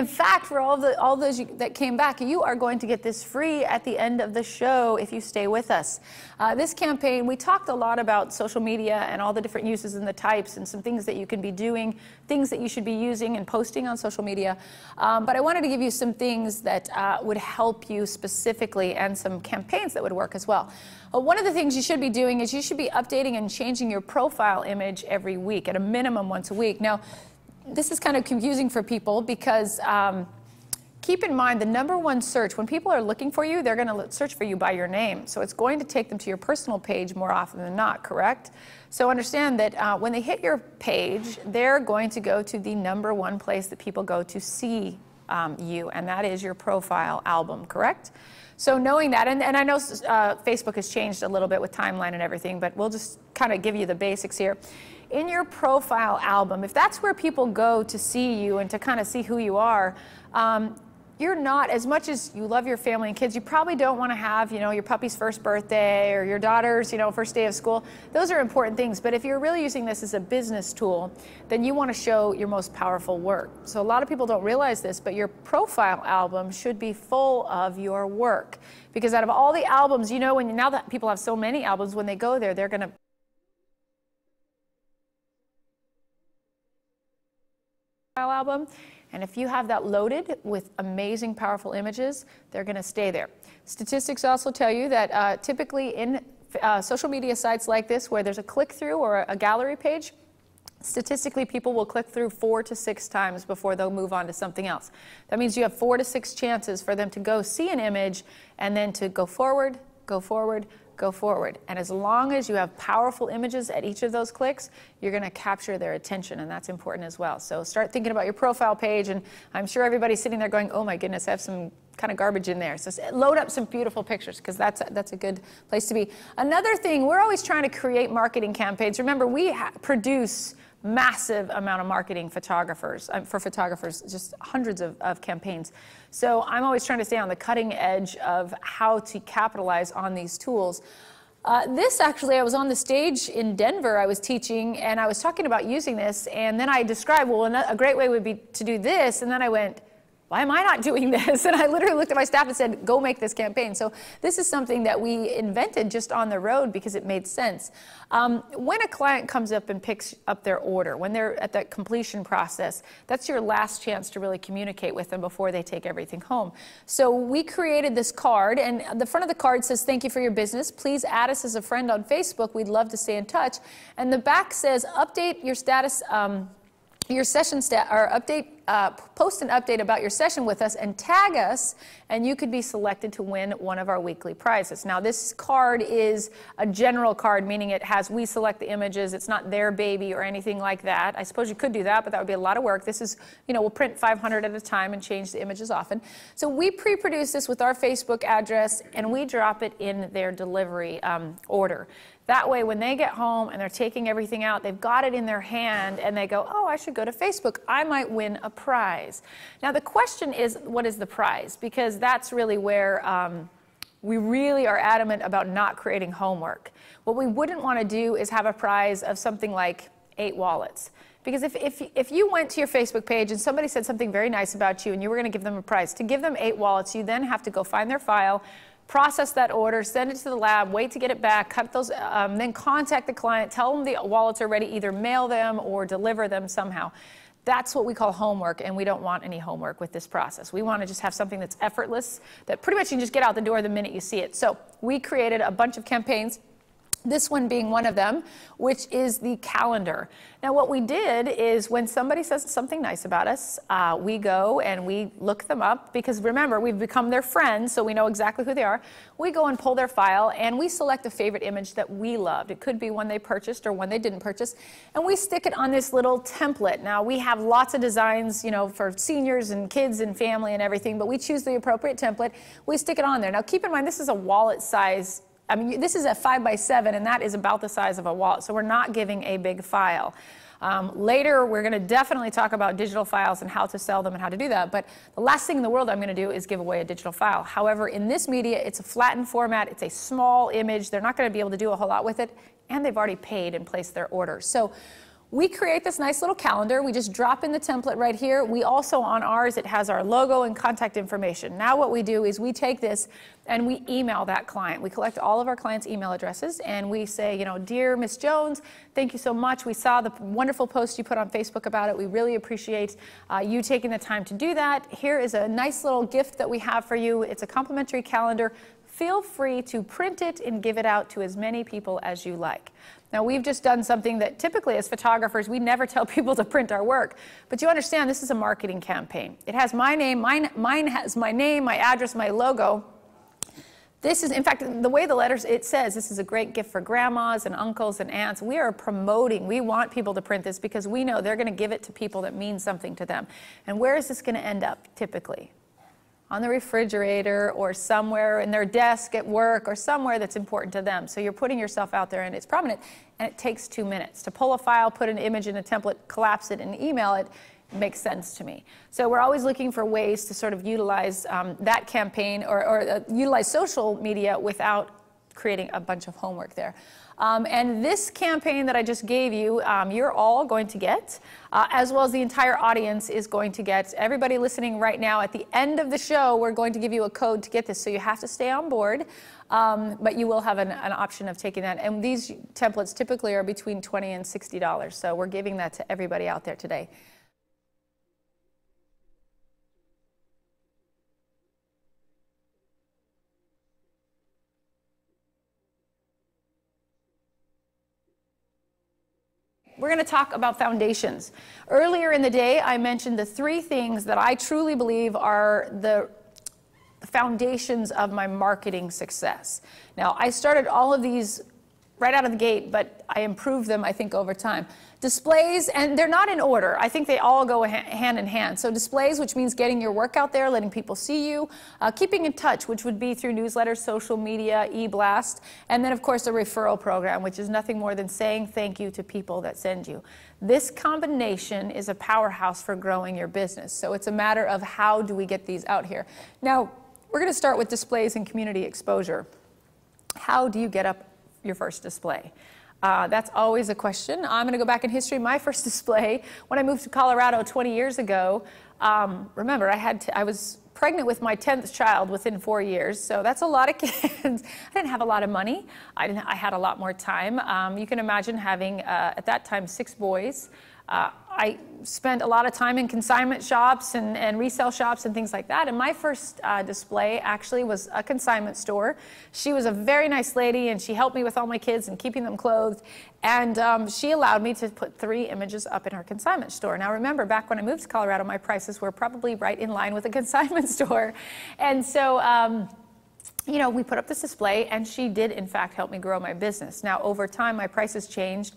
In fact, for all those that came back, you are going to get this free at the end of the show if you stay with us. This campaign, we talked a lot about social media and all the different uses and the types and some things that you can be doing, things that you should be using and posting on social media. But I wanted to give you some things that would help you specifically and some campaigns that would work as well. One of the things you should be doing is you should be updating and changing your profile image every week, at a minimum once a week. Now, this is kind of confusing for people because keep in mind the #1 search, when people are looking for you, they're going to search for you by your name. So it's going to take them to your personal page more often than not, correct? So understand that when they hit your page, they're going to go to the #1 place that people go to see you, and that is your profile album, correct? So knowing that, and I know Facebook has changed a little bit with timeline and everything, but we'll just kind of give you the basics here. In your profile album, if that's where people go to see you and to kind of see who you are, you're not, as much as you love your family and kids, you probably don't want to have, your puppy's first birthday or your daughter's, first day of school. Those are important things. But if you're really using this as a business tool, then you want to show your most powerful work. So a lot of people don't realize this, but your profile album should be full of your work. Because out of all the albums, now that people have so many albums, when they go there, they're going to album, and if you have that loaded with amazing, powerful images, they're going to stay there. Statistics also tell you that typically in social media sites like this, where there's a click-through or a gallery page, statistically people will click through 4 to 6 times before they'll move on to something else. That means you have 4 to 6 chances for them to go see an image and then to go forward, go forward, go forward. And as long as you have powerful images at each of those clicks, you're going to capture their attention, and that's important as well. So start thinking about your profile page, and I'm sure everybody's sitting there going, oh my goodness, I have some kind of garbage in there. So load up some beautiful pictures, because that's a good place to be. Another thing, we're always trying to create marketing campaigns. Remember, we produce massive amount of marketing photographers, for photographers, just hundreds of campaigns. So I'm always trying to stay on the cutting edge of how to capitalize on these tools. This actually, I was on the stage in Denver, I was teaching, and I was talking about using this, and then I described, well, a great way would be to do this, and then I went, why am I not doing this? And I literally looked at my staff and said, go make this campaign. So this is something that we invented just on the road because it made sense. When a client comes up and picks up their order, when they're at that completion process, that's your last chance to really communicate with them before they take everything home. So we created this card, and the front of the card says, thank you for your business. Please add us as a friend on Facebook. We'd love to stay in touch. And the back says, update your status, your session or update, post an update about your session with us and tag us, and you could be selected to win one of our weekly prizes. Now, this card is a general card, meaning we select the images. It's not their baby or anything like that. I suppose you could do that, but that would be a lot of work. This is, we'll print 500 at a time and change the images often. So we pre-produce this with our Facebook address, and we drop it in their delivery order. That way, when they get home and they're taking everything out, they've got it in their hand, and they go, oh, I should go to Facebook. I might win a prize. Now, the question is, what is the prize? Because that's really where we really are adamant about not creating homework. What we wouldn't want to do is have a prize of something like 8 wallets. Because if you went to your Facebook page and somebody said something very nice about you and you were going to give them a prize, to give them 8 wallets, you then have to go find their file, process that order, send it to the lab, wait to get it back, cut those, then contact the client, tell them the wallets are ready, either mail them or deliver them somehow. That's what we call homework, and we don't want any homework with this process. We want to just have something that's effortless, that pretty much you can just get out the door the minute you see it. So we created a bunch of campaigns, this one being one of them, which is the calendar. Now, what we did is when somebody says something nice about us, we go and we look them up, because remember, we've become their friends, so we know exactly who they are. We go and pull their file, and we select a favorite image that we loved. It could be one they purchased or one they didn't purchase, and we stick it on this little template. Now, we have lots of designs, for seniors and kids and family and everything, but we choose the appropriate template. We stick it on there. Now, keep in mind, this is a wallet size. I mean, this is a 5x7, and that is about the size of a wallet, so we're not giving a big file. Later, we're going to definitely talk about digital files and how to sell them and how to do that, but the last thing in the world I'm going to do is give away a digital file. However, in this media, it's a flattened format, it's a small image, they're not going to be able to do a whole lot with it, and they've already paid and placed their order. So We create this nice little calendar. We just drop in the template right here. We also, on ours, it has our logo and contact information. Now what we do is we take this and we email that client. We collect all of our clients' email addresses and we say, you know, dear Miss Jones, thank you so much. We saw the wonderful post you put on Facebook about it. We really appreciate you taking the time to do that. Here is a nice little gift that we have for you. It's a complimentary calendar. Feel free to print it and give it out to as many people as you like. Now, we've just done something that typically as photographers, we never tell people to print our work. But you understand this is a marketing campaign. It has my name, mine has my name, my address, my logo. This is, in fact, the way the letters, it says this is a great gift for grandmas and uncles and aunts. We are promoting, we want people to print this because we know they're going to give it to people that mean something to them. And where is this going to end up typically? On the refrigerator or somewhere in their desk at work or somewhere that's important to them. So you're putting yourself out there and it's prominent, and it takes 2 minutes. To pull a file, put an image in a template, collapse it and email it, makes sense to me. So we're always looking for ways to sort of utilize that campaign or utilize social media without creating a bunch of homework there. And this campaign that I just gave you, you're all going to get, as well as the entire audience is going to get. Everybody listening right now, at the end of the show, we're going to give you a code to get this. So you have to stay on board, but you will have an option of taking that. And these templates typically are between $20 and $60. So we're giving that to everybody out there today. We're going to talk about foundations. Earlier in the day, I mentioned the 3 things that I truly believe are the foundations of my marketing success. Now, I started all of these right out of the gate, but I improved them, I think, over time. Displays, and they're not in order. I think they all go hand in hand. So displays, which means getting your work out there, letting people see you, keeping in touch, which would be through newsletters, social media, e-blast, and then, of course, a referral program, which is nothing more than saying thank you to people that send you. This combination is a powerhouse for growing your business. So it's a matter of how do we get these out here. Now, we're going to start with displays and community exposure. How do you get up your first display? That's always a question. I'm going to go back in history. My first display, when I moved to Colorado 20 years ago, remember, I was pregnant with my 10th child within 4 years, so that's a lot of kids. I didn't have a lot of money. I had a lot more time. You can imagine having, at that time, 6 boys. I spent a lot of time in consignment shops and resale shops and things like that. And my first display actually was a consignment store. She was a very nice lady, and she helped me with all my kids and keeping them clothed. And she allowed me to put 3 images up in her consignment store. Now remember, back when I moved to Colorado, my prices were probably right in line with a consignment store. And so, you know, we put up this display, and she did, in fact, help me grow my business. Now, over time, my prices changed.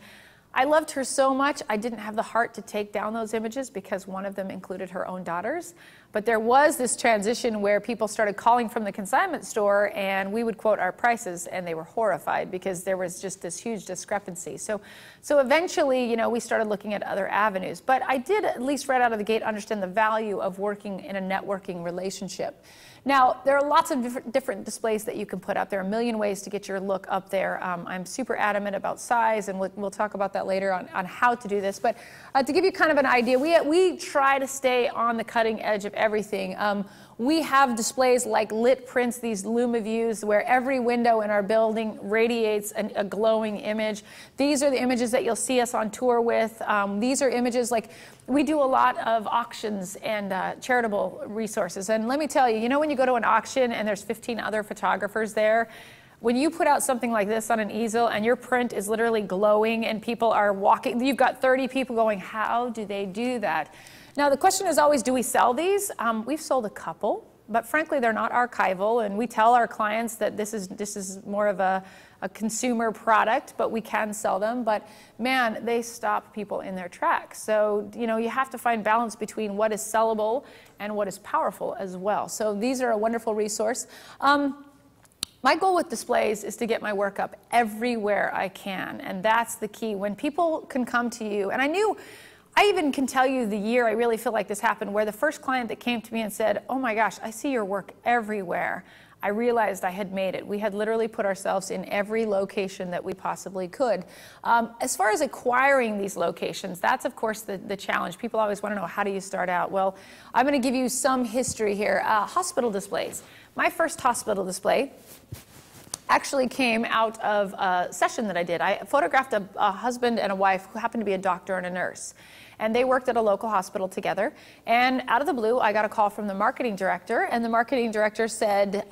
I loved her so much, I didn't have the heart to take down those images because one of them included her own daughters. But there was this transition where people started calling from the consignment store, and we would quote our prices, and they were horrified because there was just this huge discrepancy. So eventually, you know, we started looking at other avenues. But I did, at least right out of the gate, understand the value of working in a networking relationship. Now, there are lots of different displays that you can put up. There are a million ways to get your look up there. I'm super adamant about size, and we'll talk about that later on how to do this. But to give you kind of an idea, we try to stay on the cutting edge of everything. We have displays like lit prints, these LumaViews, where every window in our building radiates a glowing image. These are the images that you'll see us on tour with. These are images like, we do a lot of auctions and charitable resources. And let me tell you, you know when you go to an auction and there's 15 other photographers there, when you put out something like this on an easel and your print is literally glowing and people are walking, you've got 30 people going, how do they do that? Now, the question is always, do we sell these? We've sold a couple, but frankly, they're not archival, and we tell our clients that this is more of a consumer product, but we can sell them. But man, they stop people in their tracks. So, you know, you have to find balance between what is sellable and what is powerful as well. So these are a wonderful resource. My goal with displays is to get my work up everywhere I can, and that's the key. When people can come to you, and I even can tell you the year I really feel like this happened, where the first client that came to me and said, oh my gosh, I see your work everywhere. I realized I had made it. We had literally put ourselves in every location that we possibly could. As far as acquiring these locations, that's of course the challenge. People always want to know, how do you start out? Well, I'm going to give you some history here. Hospital displays. My first hospital display actually came out of a session that I did. I photographed a husband and a wife who happened to be a doctor and a nurse. And they worked at a local hospital together. And out of the blue, I got a call from the marketing director. And the marketing director said,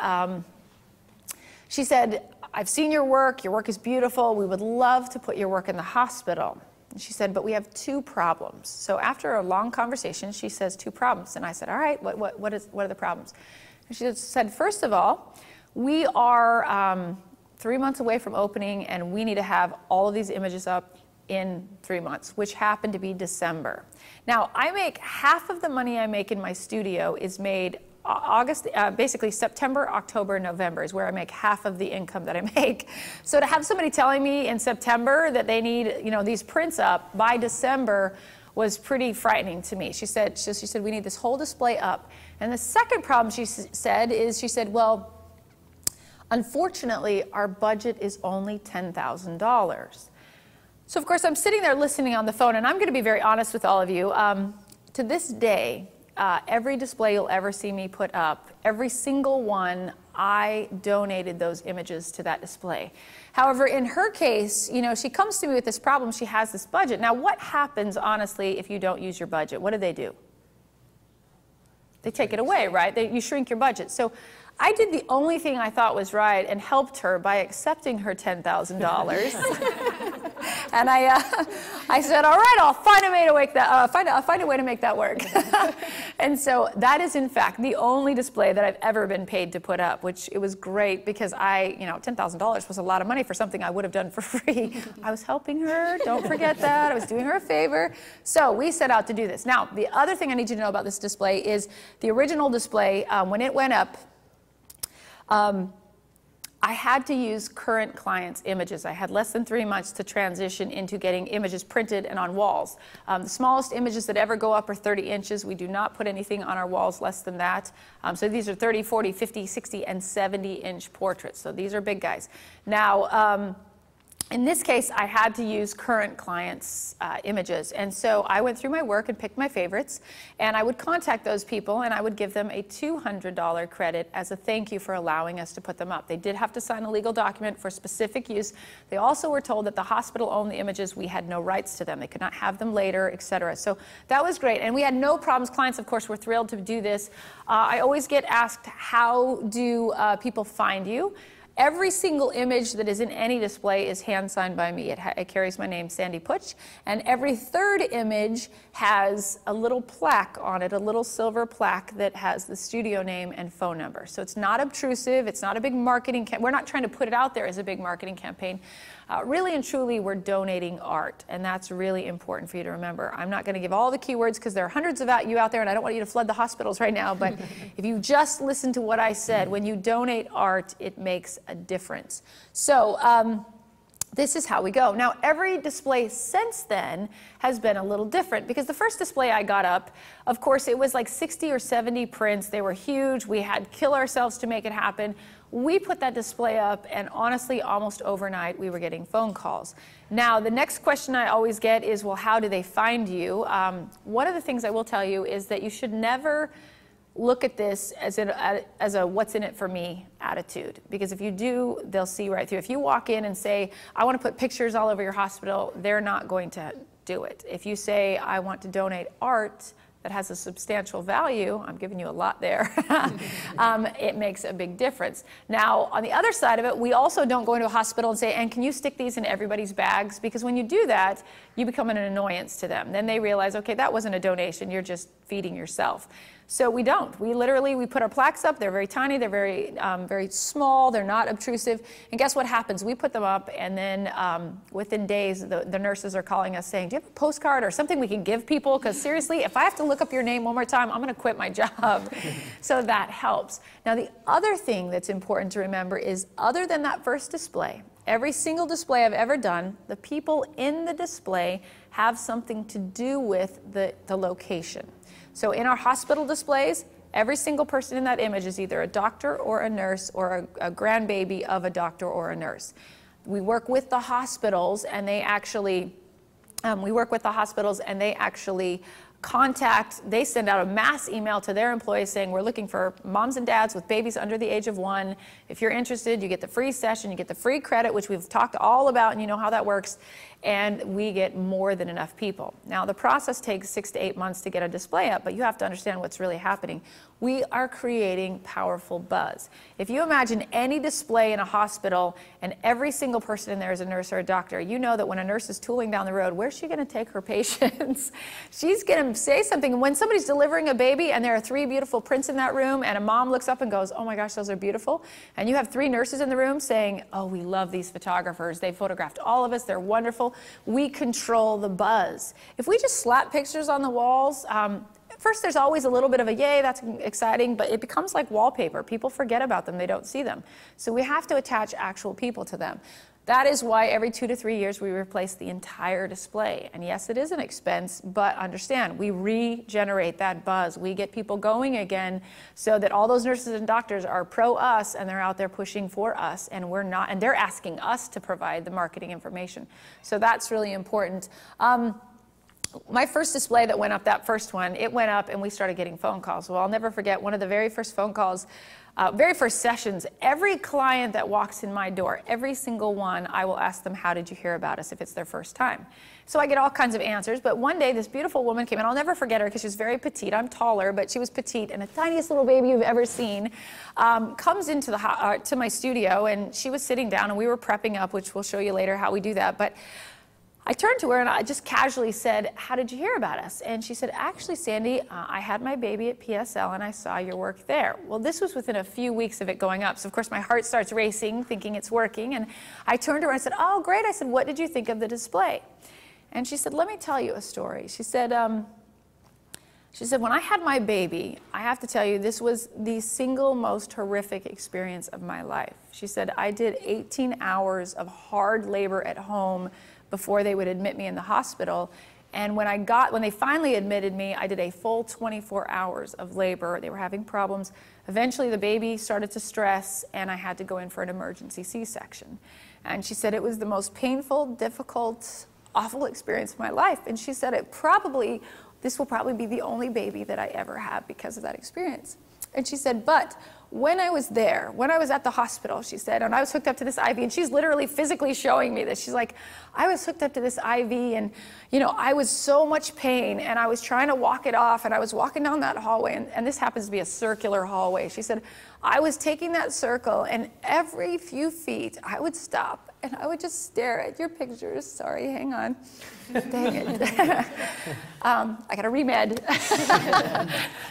she said, I've seen your work is beautiful. We would love to put your work in the hospital. And she said, but we have two problems. So after a long conversation, she says, two problems. And I said, all right, what are the problems? And she said, first of all, we are 3 months away from opening, and we need to have all of these images up in 3 months, which happened to be December. Now, I make half of the money I make in my studio is made basically September, October, November is where I make half of the income that I make. So to have somebody telling me in September that they need, these prints up by December was pretty frightening to me. She said, we need this whole display up. And the second problem she said, well, unfortunately, our budget is only $10,000. So of course, I'm sitting there listening on the phone, and I'm going to be very honest with all of you. To this day, every display you'll ever see me put up, every single one, I donated those images to that display. However, in her case, she comes to me with this problem. She has this budget. Now, what happens, honestly, if you don't use your budget? What do? They take it away, right? You shrink your budget. So I did the only thing I thought was right and helped her by accepting her $10,000. And I said, all right, I'll find a way to make that. I'll find a way to make that work. And so that is, in fact, the only display that I've ever been paid to put up, which it was great because $10,000 was a lot of money for something I would have done for free. I was helping her. Don't forget that. I was doing her a favor. So we set out to do this. Now, the other thing I need you to know about this display is the original display, when it went up, I had to use current clients' images. I had less than 3 months to transition into getting images printed and on walls. The smallest images that ever go up are 30 inches. We do not put anything on our walls less than that. So these are 30, 40, 50, 60, and 70-inch portraits. So these are big guys. Now, in this case, I had to use current clients' images. And so I went through my work and picked my favorites. And I would contact those people, and I would give them a $200 credit as a thank you for allowing us to put them up. They did have to sign a legal document for specific use. They also were told that the hospital owned the images. We had no rights to them. They could not have them later, et cetera. So that was great. And we had no problems. Clients, of course, were thrilled to do this. I always get asked, how do people find you? Every single image that is in any display is hand-signed by me. It carries my name, Sandy Putsch, and every third image has a little plaque on it, a little silver plaque that has the studio name and phone number. So it's not obtrusive, it's not a big marketing campaign. We're not trying to put it out there as a big marketing campaign. Really and truly, we're donating art, and that's really important for you to remember. I'm not going to give all the keywords because there are hundreds of you out there, and I don't want you to flood the hospitals right now, but if you just listen to what I said, when you donate art, it makes a difference. So this is how we go. Now, every display since then has been a little different because the first display I got up, of course, it was like 60 or 70 prints. They were huge. We had to kill ourselves to make it happen. We put that display up, and honestly, almost overnight, we were getting phone calls. Now, the next question I always get is, well, how do they find you? One of the things I will tell you is that you should never look at this as a what's in it for me attitude, because if you do, they'll see right through. If you walk in and say, I want to put pictures all over your hospital, they're not going to do it. If you say, I want to donate art that has a substantial value, I'm giving you a lot there, it makes a big difference. Now, on the other side of it, we also don't go into a hospital and say, and can you stick these in everybody's bags? Because when you do that, you become an annoyance to them. Then they realize, okay, that wasn't a donation, you're just feeding yourself. So we don't. We put our plaques up. They're very tiny. They're very small. They're not obtrusive. And guess what happens? We put them up, and then within days, the nurses are calling us saying, do you have a postcard or something we can give people? Because seriously, if I have to look up your name one more time, I'm going to quit my job. So that helps. Now, the other thing that's important to remember is, other than that first display, every single display I've ever done, the people in the display have something to do with the location. So in our hospital displays, Every single person in that image is either a doctor or a nurse or a grandbaby of a doctor or a nurse. We work with the hospitals, and they actually they send out a mass email to their employees saying, we're looking for moms and dads with babies under the age of 1. If you're interested, you get the free session, you get the free credit, which we've talked all about, and you know how that works, and we get more than enough people. Now, the process takes 6 to 8 months to get a display up, but you have to understand what's really happening. We are creating powerful buzz. If you imagine any display in a hospital and every single person in there is a nurse or a doctor, you know that when a nurse is tooling down the road, where's she going to take her patients? She's going to say something. And when somebody's delivering a baby and there are 3 beautiful prints in that room and a mom looks up and goes, oh my gosh, those are beautiful, and you have 3 nurses in the room saying, oh, we love these photographers. They photographed all of us. They're wonderful. We control the buzz. If we just slap pictures on the walls, first, there's always a little bit of a yay, that's exciting, but it becomes like wallpaper. People forget about them, they don't see them. So we have to attach actual people to them. That is why every 2 to 3 years we replace the entire display. And yes, it is an expense, but understand, we regenerate that buzz. We get people going again so that all those nurses and doctors are pro us and they're out there pushing for us, and we're not, and they're asking us to provide the marketing information. So that's really important. My first display that went up, that first one, it went up and we started getting phone calls. Well, I'll never forget one of the very first phone calls, very first sessions. Every client that walks in my door, every single one, I will ask them, how did you hear about us, if it's their first time? So I get all kinds of answers, but one day this beautiful woman came in. I'll never forget her because she was very petite. I'm taller, but she was petite, and the tiniest little baby you've ever seen comes into to my studio, and she was sitting down and we were prepping up, which we'll show you later how we do that. But I turned to her and I just casually said, how did you hear about us? And she said, actually, Sandy, I had my baby at PSL and I saw your work there. Well, this was within a few weeks of it going up. So, of course, my heart starts racing, thinking it's working. And I turned to her and I said, oh, great. I said, what did you think of the display? And she said, let me tell you a story. She said, when I had my baby, I have to tell you, this was the single most horrific experience of my life. She said, I did 18 hours of hard labor at home before they would admit me in the hospital. And when they finally admitted me, I did a full 24 hours of labor. They were having problems. Eventually the baby started to stress and I had to go in for an emergency C-section. And she said it was the most painful, difficult, awful experience of my life. And she said this will probably be the only baby that I ever have because of that experience. And she said, but when I was there, when I was at the hospital, she said, and I was hooked up to this IV, and she's literally physically showing me this. She's like, I was hooked up to this IV, and I was so much pain, and I was trying to walk it off, and I was walking down that hallway, and this happens to be a circular hallway. She said, I was taking that circle, and every few feet, I would stop, and I would just stare at your pictures. Sorry, hang on. Dang it. I got to remed.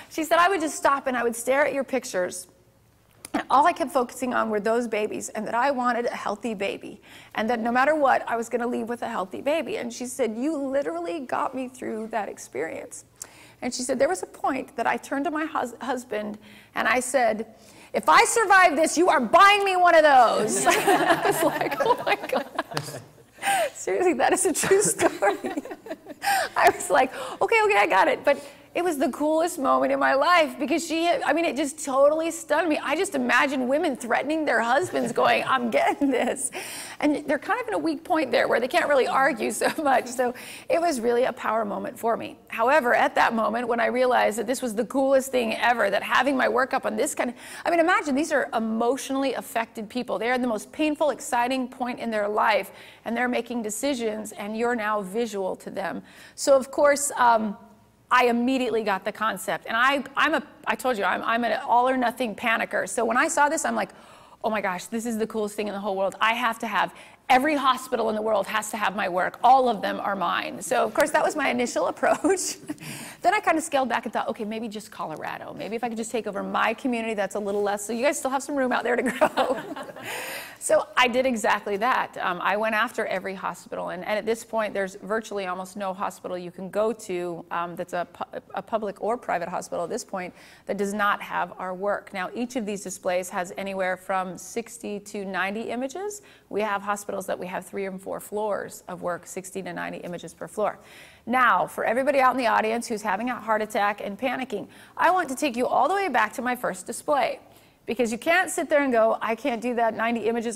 She said, I would just stop, and I would stare at your pictures. And all I kept focusing on were those babies, and that I wanted a healthy baby, and that no matter what, I was going to leave with a healthy baby. And she said, you literally got me through that experience. And she said, there was a point that I turned to my husband, and I said, if I survive this, you are buying me one of those. I was like, oh my gosh. Seriously, that is a true story. I was like, okay, I got it. But it was the coolest moment in my life because it just totally stunned me. I just imagine women threatening their husbands going, I'm getting this. And they're kind of in a weak point there where they can't really argue so much. So it was really a power moment for me. However, at that moment, when I realized that this was the coolest thing ever, that having my work up on this imagine these are emotionally affected people. They're at the most painful, exciting point in their life, and they're making decisions, and you're now visual to them. So, of course, I immediately got the concept. And I told you, I'm an all or nothing panicker. So when I saw this, I'm like, oh my gosh, this is the coolest thing in the whole world. I have to have, every hospital in the world has to have my work. All of them are mine. So of course, that was my initial approach. Then I kind of scaled back and thought, okay, maybe just Colorado. Maybe if I could just take over my community, that's a little less, so you guys still have some room out there to grow. So I did exactly that. I went after every hospital, and at this point, there's virtually almost no hospital you can go to that's a public or private hospital at this point that does not have our work. Now, each of these displays has anywhere from 60 to 90 images. We have hospitals that we have 3 and 4 floors of work, 60 to 90 images per floor. Now, for everybody out in the audience who's having a heart attack and panicking, I want to take you all the way back to my first display. Because you can't sit there and go, I can't do that 90 images.